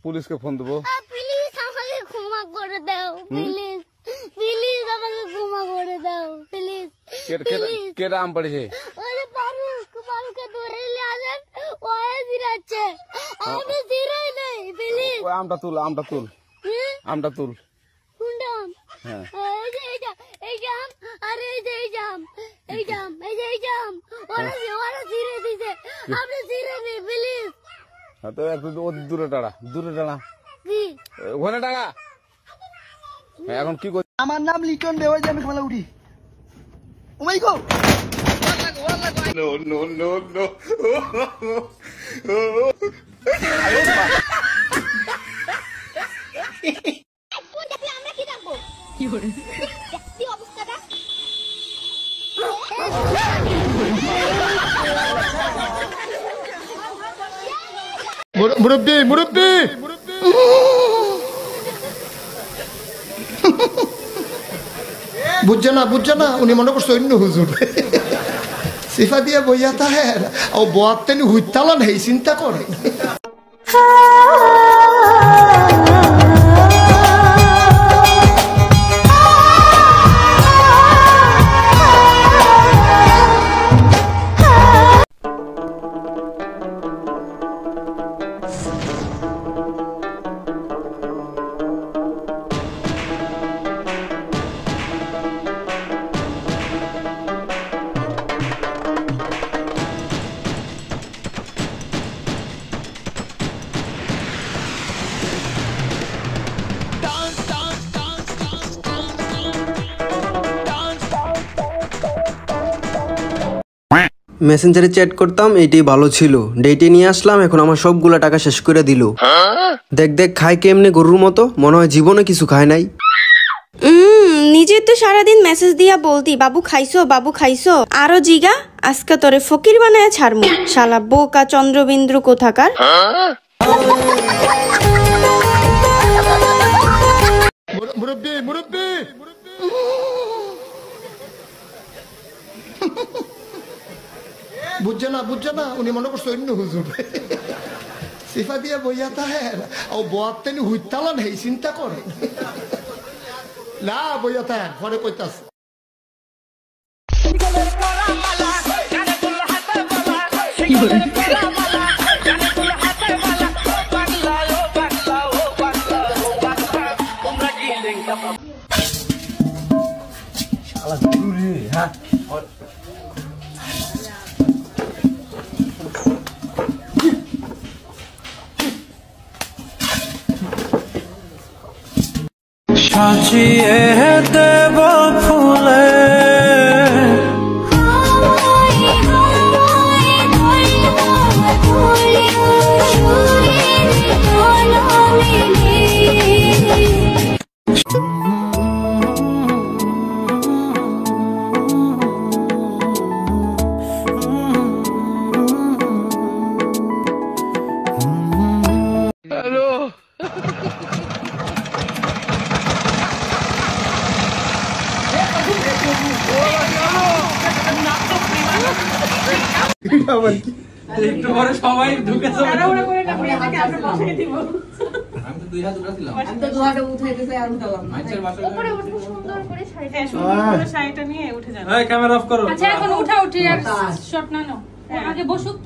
Police के phone देबो please আমাকে ক্ষমা করে দাও প্লিজ প্লিজ আমাকে ক্ষমা করে দাও প্লিজ के नाम पड़े छे ওরে পারুকে ধরে নিয়ে আসেন ওয়ে দিরাচ্ছে আমি দিরাই নাই প্লিজ ওই আমটা তুল আমটা তুল কুন্ডাম হ্যাঁ এই জাম আরে এই জাম ওরা দিরে দিছে আপনি দিরে নেই প্লিজ তো একটু দূরে টাড়া কি ওখানে টাড়া এখন কি করছিস আমার নাম লিটন দে ওই যে আমি খেলা উঠি ও মাই গড নো আমরা কি রাখবো কি করে কি অবস্থাটা মুরব্বি বুঝছে না উনি মনে করছে অন্য হুজুর সিফা দিয়ে বইয়া তাহের ও বোয়াতেন হুইতালান হেই চিন্তা করে মেসেঞ্জারে চ্যাট করতাম, এইটাই ভালো ছিল। ডেটে নিয়ে আসলাম, এখন আমার সবগুলা টাকা শেষ করে দিল। দেখ খায় কেমনে গরুর মতো, মনে হয় জীবনে কিছু খায় নাই। নিজে তো সারাদিন মেসেজ দিয়া বলতি বাবু খাইছো আরো জিগা, আজকে তোরে ফকির বানায় ছাড়মু। শালা বোকা চন্দ্রবিন্দু কোথাকার। মুরব্বি বুঝছে না উনি মনে করছে অন্য হুজুর সিফা দিয়ে বইয়া তাহের ও বোয়াতেন হুইতালান হেই চিন্তা করে না বইয়া তাহের পরে কইতাছে সাজিয়ে দেব ফুলে একটু পরে সবাই ঢুকে যাবে তাড়াহুড়া করে না করে আমাকে আমরা বসাই দিব আমি তো দুই হাত উঠাছিলাম আমি তো দুই হাত উঠাইতে চাই আর উঠালাম না উপরে উঠবো সুন্দর করে শাড়িটা সুন্দর করে শাড়িটা নিয়ে উঠে যাবে এই ক্যামেরা অফ করো আচ্ছা এখন উঠা উঠি আর শট না নাও আগে বসুক।